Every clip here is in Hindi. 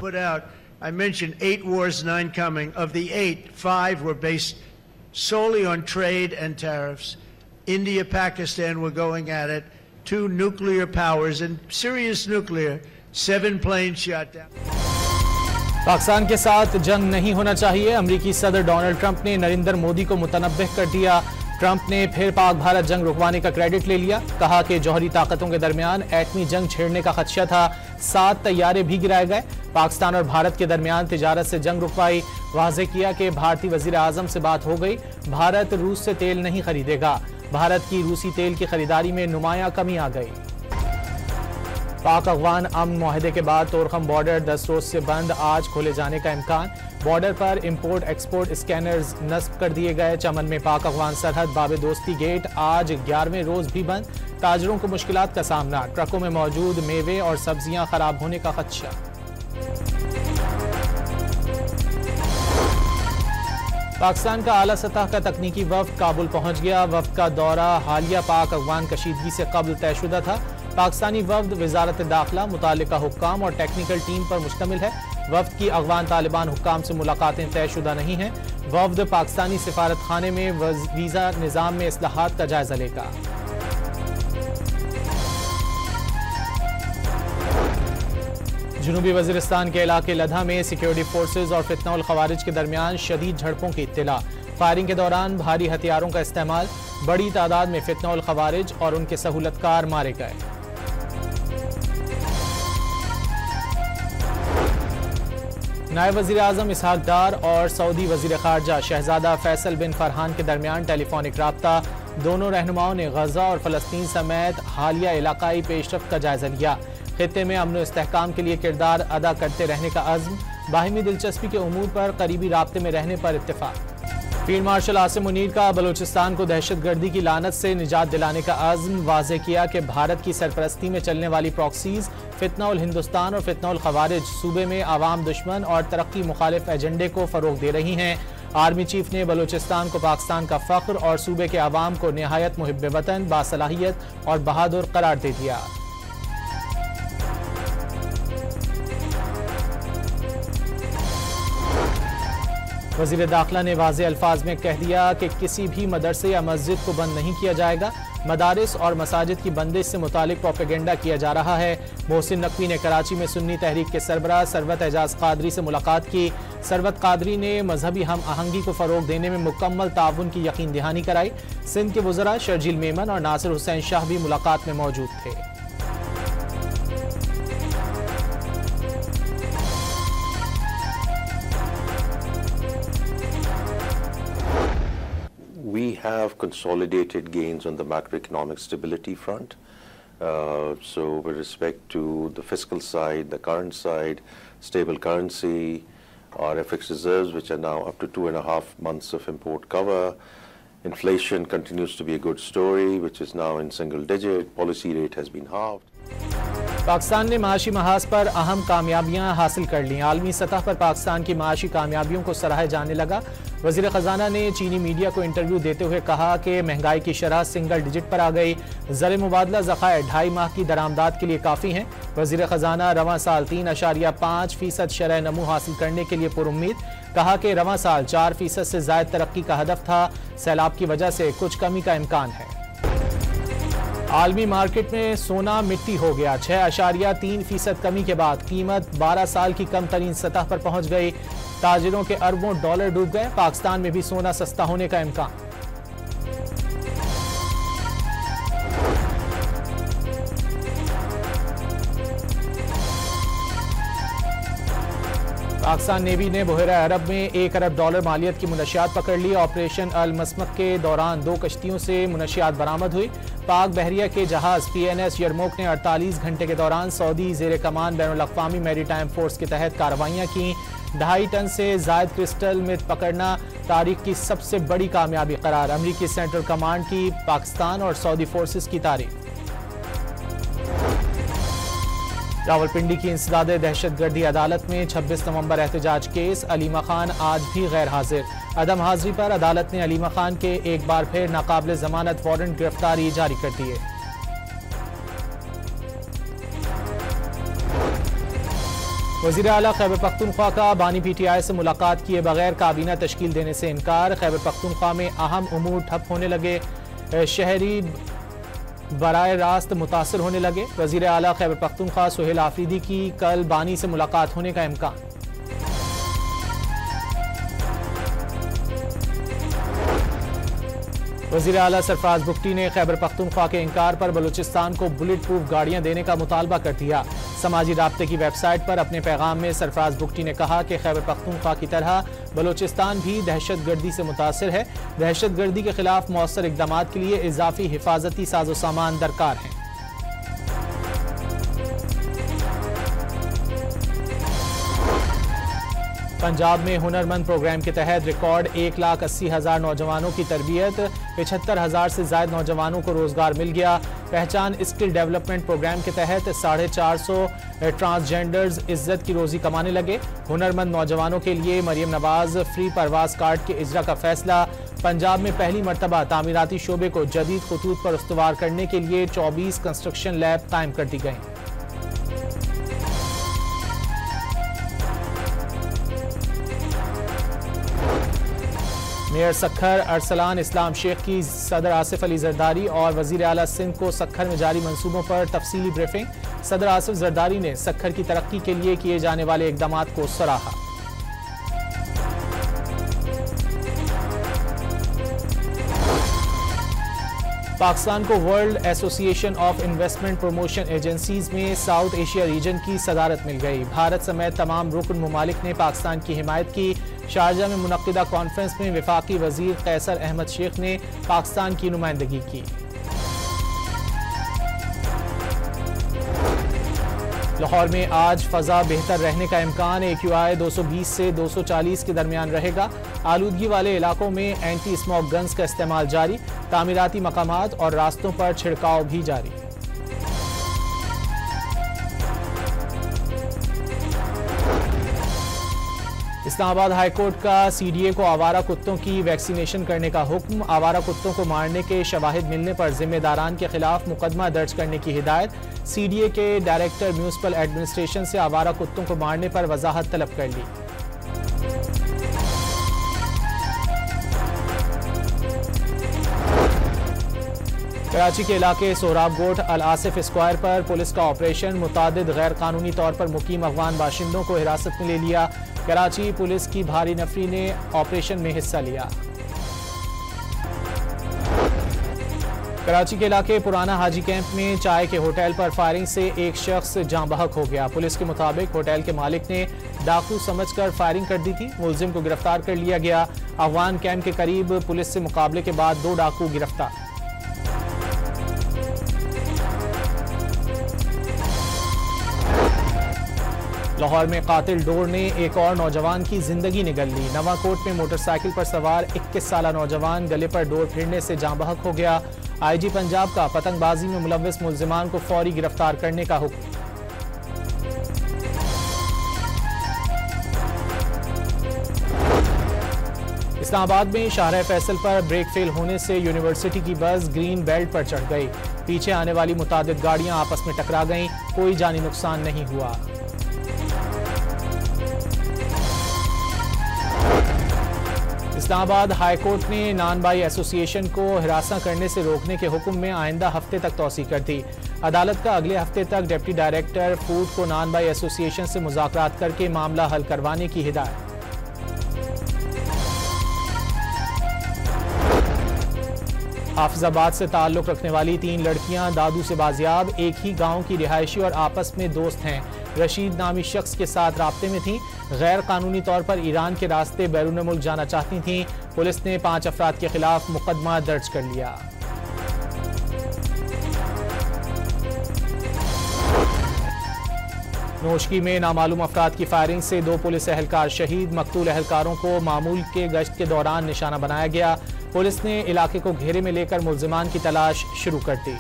put out, I mentioned 8 wars, 9 coming. Of the 8, 5 were based solely on trade and tariffs. India, Pakistan were going at it. 2 nuclear powers, and serious nuclear. 7 planes shot down. Pakistan के साथ जंग नहीं होना चाहिए। अमेरिकी सदर डोनाल्ड ट्रंप ने नरेंद्र मोदी को मुतनब्बिह कर दिया। ट्रंप ने फिर पाक भारत जंग रुकवाने का क्रेडिट ले लिया। कहा कि जौहरी ताकतों के दरमियान एटमी जंग छेड़ने का खदशा था। 7 तैयारे भी गिराए गए। पाकिस्तान और भारत के दरमियान तिजारत से जंग रुकवाई। वाज़ेह किया कि भारतीय वज़ीर आज़म से बात हो गई। भारत रूस से तेल नहीं खरीदेगा। भारत की रूसी तेल की खरीदारी में नुमायां कमी आ गई। पाक अफगान अमन मुआहदे के बाद तोरखम बॉर्डर 10 रोज से बंद, आज खोले जाने का इम्कान। बॉर्डर पर इंपोर्ट एक्सपोर्ट स्कैनर्स नस्ब कर दिए गए। चमन में पाक अफगान सरहद बाबे दोस्ती गेट आज 11वें रोज भी बंद। ताजरों को मुश्किलात का सामना। ट्रकों में मौजूद मेवे और सब्जियां खराब होने का खदशा। पाकिस्तान का आला सतह का तकनीकी वफ्द काबुल पहुंच गया। वफ्द का दौरा हालिया पाक अफगान कशीदगी से कबल तयशुदा था। पाकिस्तानी वफ्द वजारत दाखिला, मुतालिका हुक्काम और टेक्निकल टीम पर मुश्तमिल है। वफ्द की अफगान तालिबान हुक्काम से मुलाकातें तयशुदा नहीं हैं। वफ्द पाकिस्तानी सिफारत खाने में वीज़ा निज़ाम में इस्लाहात का जायजा लेगा। जनूबी वज़ीरिस्तान के इलाके लधा में सिक्योरिटी फोर्सेज और फितनउल खवारिज के दरमियान शदीद झड़पों की इत्तला। फायरिंग के दौरान भारी हथियारों का इस्तेमाल। बड़ी तादाद में फितनउल खवारिज और उनके सहूलतकार मारे गए। नायब वज़ीर आज़म इसहाक डार और सऊदी वज़ीर ख़ारजा शहज़ादा फैसल बिन फरहान के दरमियान टेलीफोनिक राब्ता। दोनों रहनुमाओं ने गज़ा और फ़लस्तीन समेत हालिया इलाकाई पेशरफ्त का जायजा लिया। खित्ते में अमन व इस्तेहकाम के लिए किरदार अदा करते रहने का अज़्म। बाहिमी दिलचस्पी के उमूर पर करीबी राब्ते में रहने पर इत्तेफाक। फील्ड मार्शल आसिम मुनीर का बलूचिस्तान को दहशतगर्दी की लानत से निजात दिलाने का अज़्म। वाज़ेह किया कि भारत की सरपरस्ती में चलने वाली प्रॉक्सीज, फितनउल हिंदुस्तान और फितनउल खवारिज सूबे में आवाम दुश्मन और तरक्की मुखालिफ एजेंडे को फ़रोग दे रही हैं। आर्मी चीफ ने बलूचिस्तान को पाकिस्तान का फ़ख्र और सूबे के आवाम को निहायत मुहिब्ब वतन, बासलाहियत और बहादुर करार दे दिया। वज़ीर दाखिला ने वाज़ेह अल्फाज में कह दिया कि किसी भी मदरसे या मस्जिद को बंद नहीं किया जाएगा। मदारिस और मसाजिद की बंदिश से मुतालिक प्रोपेगेंडा किया जा रहा है। मोहसिन नकवी ने कराची में सुन्नी तहरीक के सरबराह सरवत एजाज कादरी से मुलाकात की। सरवत कादरी ने मजहबी हम आहंगी को फ़रोग देने में मुकम्मल ताउन की यकीन दहानी कराई। सिंध के वज़रा शर्जील मेमन और नासिर हुसैन शाह भी मुलाकात में मौजूद थे। We have consolidated gains on the macroeconomic stability front. So with respect to the fiscal side, the current side, stable currency, our FX reserves, which are now up to 2.5 months of import cover. Inflation continues to be a good story, which is now in single digit. Policy rate has been halved. Pakistan ने माशी महाज पर अहम कामयाबियां हासिल कर लीं। आलमी सतह पर पाकिस्तान की माशी कामयाबियों को सराहे जाने लगा। वज़ीर ख़जाना ने चीनी मीडिया को इंटरव्यू देते हुए कहा कि महंगाई की शरह सिंगल डिजिट पर आ गई। ज़र मुबादला ज़खायर 2.5 माह की दरामदात के लिए काफ़ी हैं। वज़ीर ख़जाना रवां साल 3.5% शरह नमू हासिल करने के लिए पुरुम्मीद। कहा कि रवां साल 4% से ज़ायद तरक्की का हदफ था। सैलाब की वजह से कुछ कमी का इम्कान है। आलमी मार्केट में सोना मिट्टी हो गया। 6.3% कमी के बाद कीमत 12 साल की कम तरीन सतह पर पहुंच गई। ताजिरों के अरबों डॉलर डूब गए। पाकिस्तान में भी सोना सस्ता होने का इम्कान। पाकिस्तान नेवी ने बहरा अरब में $1 अरब मालियत की मुनशियात पकड़ ली। ऑपरेशन अल मसमक के दौरान 2 कश्तियों से मुनशियात बरामद हुई। पाक बहरिया के जहाज PNS यरमोक ने 48 घंटे के दौरान सऊदी ज़ेर कमान बैनुल अक़वामी मैरीटाइम फोर्स के तहत कार्रवाइयाँ की। 2.5 टन से ज़ायद क्रिस्टल मिथ पकड़ना तारीख की सबसे बड़ी कामयाबी करार। अमरीकी सेंट्रल कमांड की पाकिस्तान और सऊदी फोर्सेस की तारीफ। रावलपिंडी की इंसदाद दहशतगर्दी अदालत में 26 नवंबर एहतजाज केस। अलीमा खान आज भी गैर हाजिर। अदम हाजिरी पर अदालत ने अलीमा खान के एक बार फिर नाकाबिल जमानत वारंट गिरफ्तारी जारी कर दिए। वज़ीर आला खैबर पख्तूनख्वा का बानी PTI से मुलाकात किए बगैर काबीना तश्कील देने से इनकार। खैबर पख्तूनख्वा में अहम उमूर ठप होने लगे, शहरी बराए रास्त मुतासर होने लगे। वज़ीर आला खैबर पख्तूनख्वा सुहेल आफरीदी की कल बानी से मुलाकात होने का इम्कान। वज़ीर आला सरफराज बुगटी ने खैबर पख्तूनख्वा के इनकार पर बलूचिस्तान को बुलेट प्रूफ गाड़ियां देने का मुतालबा कर दिया। समाजी राब्ते की वेबसाइट पर अपने पैगाम में सरफराज बुगटी ने कहा कि खैबर पख्तूनख्वा की तरह बलूचिस्तान भी दहशतगर्दी से मुतासिर है। दहशतगर्दी के खिलाफ मौसर इकदाम के लिए इजाफी हिफाजती साजो सामान दरकार है। पंजाब में हुनरमंद प्रोग्राम के तहत रिकॉर्ड 1,80,000 नौजवानों की तरबियत, 75,000 से ज्यादा नौजवानों को रोजगार मिल गया। पहचान स्किल डेवलपमेंट प्रोग्राम के तहत 450 ट्रांसजेंडर्स इज्जत की रोजी कमाने लगे। हुनरमंद नौजवानों के लिए मरियम नवाज फ्री परवाज कार्ड के इजरा का फैसला। पंजाब में पहली मरतबा तामीराती शोबे को जदीद खतूत पर उस्तवार करने के लिए 24 कंस्ट्रक्शन लैब कायम कर दी गई। मेयर सखर अरसलान इस्लाम शेख की सदर आसिफ अली जरदारी और वजीर आला सिंध को सखर में जारी मंसूबों पर तफसीली ब्रीफिंग। सदर आसिफ जरदारी ने सखर की तरक्की के लिए किए जाने वाले इकदाम को सराहा। पाकिस्तान को world association of investment promotion agencies में साउथ एशिया रीजन की सदारत मिल गई। भारत समेत तमाम रुकन ममालिक ने पाकिस्तान की हिमायत की। शारजा में मुनक्किदा कॉन्फ्रेंस में वफाकी वजीर कैसर अहमद शेख ने पाकिस्तान की नुमाइंदगी की। लाहौर में आज फजा बेहतर रहने का इम्कान। AQI 220 से 240 के दरमियान रहेगा। आलूदगी वाले इलाकों में एंटी स्मोक गन्स का इस्तेमाल जारी। तामीराती मकामात और रास्तों पर छिड़काव भी जारी। इस्लामाबाद हाईकोर्ट का CDA को आवारा कुत्तों की वैक्सीनेशन करने का हुक्म। आवारा कुत्तों को मारने के शवाहिद मिलने पर जिम्मेदारान के खिलाफ मुकदमा दर्ज करने की हिदायत। CDA के डायरेक्टर म्यूनिसिपल एडमिनिस्ट्रेशन से आवारा कुत्तों को मारने पर वजाहत तलब कर ली। कराची के इलाके सोहराब गोट अल आसिफ स्क्वायर पर पुलिस का ऑपरेशन। मुतादिद गैर कानूनी तौर पर मुकीम अफगान बाशिंदों को हिरासत में ले लिया। कराची पुलिस की भारी नफरी ने ऑपरेशन में हिस्सा लिया। कराची के इलाके पुराना हाजी कैंप में चाय के होटल पर फायरिंग से एक शख्स जाँ बहक हो गया। पुलिस के मुताबिक होटल के मालिक ने डाकू समझकर फायरिंग कर दी थी। मुलजिम को गिरफ्तार कर लिया गया। अफगान कैंप के करीब पुलिस से मुकाबले के बाद 2 डाकू गिरफ्तार। लाहौर में कातिल डोर ने एक और नौजवान की जिंदगी निगल ली। नवाकोट में मोटरसाइकिल पर सवार 21 साला नौजवान गले पर डोर फिरने से जाँ बहक हो गया। IG पंजाब का पतंगबाजी में मुलव्विस मुल्जिमान को फौरी गिरफ्तार करने का हुक्म। इस्लामाबाद में शाहराह फैसल पर ब्रेक फेल होने से यूनिवर्सिटी की बस ग्रीन बेल्ट पर चढ़ गई। पीछे आने वाली मुतादिद गाड़ियां आपस में टकरा गईं। कोई जानी नुकसान नहीं हुआ। इस्लामाबाद हाईकोर्ट ने नान बाई एसोसिएशन को हिरासत करने से रोकने के हुक्म में आइंदा हफ्ते तक तौसीह कर दी। अदालत का अगले हफ्ते तक डिप्टी डायरेक्टर फूड को नान बाई एसोसिएशन से मुज़ाकरात करके मामला हल करवाने की हिदायत। हाफिजाबाद से ताल्लुक रखने वाली 3 लड़कियां दादू से बाजियाब। एक ही गांव की रिहायशी और आपस में दोस्त हैं। रशीद नामी शख्स के साथ राब्ते में थीं। गैर कानूनी तौर पर ईरान के रास्ते बैरून मुल्क जाना चाहती थीं। पुलिस ने 5 अफराद के खिलाफ मुकदमा दर्ज कर लिया। नोशकी में नामालूम अफराद की फायरिंग से 2 पुलिस एहलकार शहीद। मकतूल एहलकारों को मामूल के गश्त के दौरान निशाना बनाया गया। पुलिस ने इलाके को घेरे में लेकर मुल्जिमान की तलाश शुरू कर दी।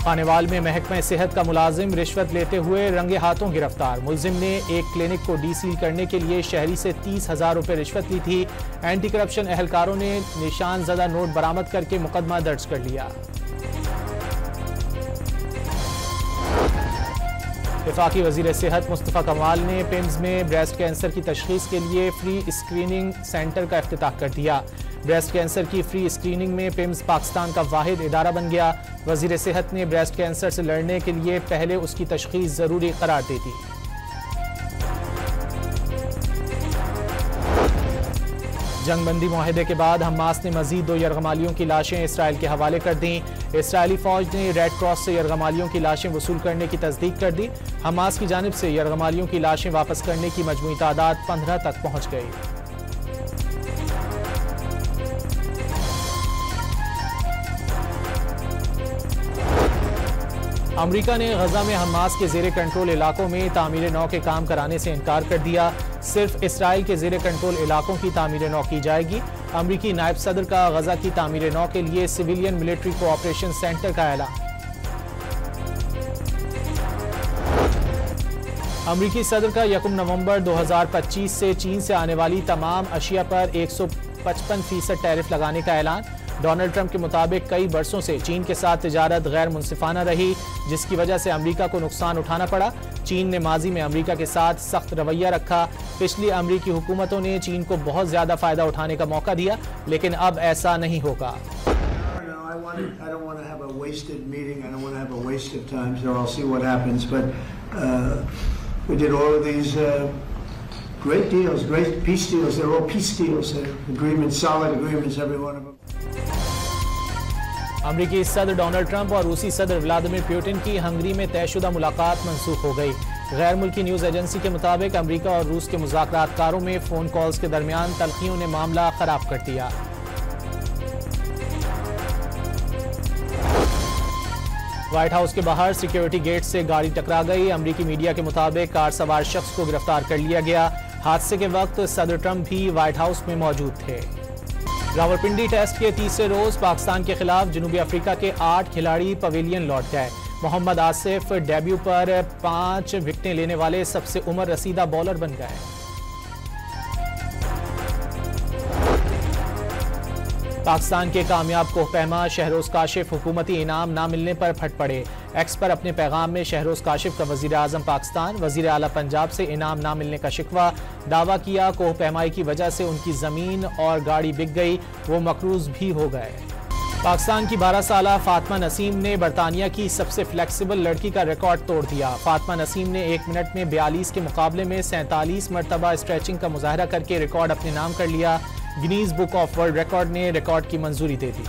खानेवाल में महकमा सेहत का मुलाजिम रिश्वत लेते हुए रंगे हाथों गिरफ्तार। मुलजिम ने एक क्लिनिक को डीसील करने के लिए शहरी से 30,000 रुपए रिश्वत ली थी। एंटी करप्शन एहलकारों ने निशान ज़दा नोट बरामद करके मुकदमा दर्ज कर लिया। वफाकी वजीर सेहत मुस्तफ़ा कमाल ने पिम्स में ब्रेस्ट कैंसर की तशखीस के लिए फ्री स्क्रीनिंग सेंटर का इफ्तिताह कर दिया। ब्रेस्ट कैंसर की फ्री स्क्रीनिंग में पिम्स पाकिस्तान का वाहिद इदारा बन गया। वजीर सेहत ने ब्रेस्ट कैंसर से लड़ने के लिए पहले उसकी तशखीस जरूरी करार दे दी। जंगबंदी मुआहदे के बाद हमास ने मजीद 2 यरगमालियों की लाशें इसराइल के हवाले कर दी। इसराइली फौज ने रेड क्रॉस से यरगमालियों की लाशें वसूल करने की तस्दीक कर दी। हमास की जानिब से यरगमालियों की लाशें वापस करने की मजमूई तादाद 15 तक पहुंच गई। अमरीका ने गजा में हमास के जेर कंट्रोल इलाकों में तामीर नौ के काम कराने से इनकार कर दिया। सिर्फ इसराइल के जेर कंट्रोल इलाकों की तामीर नौ की जाएगी। अमरीकी नायब सदर का गजा की तामीर नौ के लिए सिविलियन मिलिट्री कोऑपरेशन सेंटर का ऐलान। अमरीकी सदर का 1 नवंबर 2025 से चीन से आने वाली तमाम अशिया पर 155% टैरिफ लगाने का ऐलान। डोनाल्ड ट्रंप के मुताबिक कई बरसों से चीन के साथ तिजारत गैर मुनसिफाना रही, जिसकी वजह से अमरीका को नुकसान उठाना पड़ा। चीन ने माजी में अमरीका के साथ सख्त रवैया रखा। पिछली अमरीकी हुकूमतों ने चीन को बहुत ज्यादा फायदा उठाने का मौका दिया, लेकिन अब ऐसा नहीं होगा। I don't want to have a wasted meeting. I don't want to have a waste of time, so I'll see what happens. But we did all of these great deals, great peace deals. They're all peace deals. Agreements, solid agreements, every one of them. अमरीकी सदर डोनाल्ड ट्रंप और रूसी सदर व्लादिमीर पुतिन की हंगरी में तयशुदा मुलाकात मंसूख हो गई। गैर मुल्की न्यूज एजेंसी के मुताबिक अमरीका और रूस के मुज़ाकरातकारों में फोन कॉल्स के दरमियान तल्खियों ने मामला खराब कर दिया। व्हाइट हाउस के बाहर सिक्योरिटी गेट से गाड़ी टकरा गई। अमरीकी मीडिया के मुताबिक कार सवार शख्स को गिरफ्तार कर लिया गया। हादसे के वक्त सदर ट्रंप भी व्हाइट हाउस में मौजूद थे। रावलपिंडी टेस्ट के तीसरे रोज पाकिस्तान के खिलाफ जनूबी अफ्रीका के 8 खिलाड़ी पवेलियन लौट गए। मोहम्मद आसिफ डेब्यू पर 5 विकेटें लेने वाले सबसे उम्र रसीदा बॉलर बन गए। पाकिस्तान के कामयाब कोहपैमा शहरोज काशिफ हुकूमती इनाम ना मिलने पर फट पड़े। एक्स पर अपने पैगाम में शहरोज काशिफ का वजीर आजम पाकिस्तान, वजीर आला पंजाब से इनाम ना मिलने का शिकवा। दावा किया कोहपैमाई की वजह से उनकी जमीन और गाड़ी बिक गई, वो मकरूज भी हो गए। पाकिस्तान की 12 साला फातिमा नसीम ने बरतानिया की सबसे फ्लेक्सिबल लड़की का रिकॉर्ड तोड़ दिया। फातिमा नसीम ने 1 मिनट में 42 के मुकाबले में 47 मरतबा स्ट्रेचिंग का मुजाहरा करके रिकॉर्ड अपने नाम कर लिया। Guinness book of world record ने रिकॉर्ड की मंजूरी दे दी।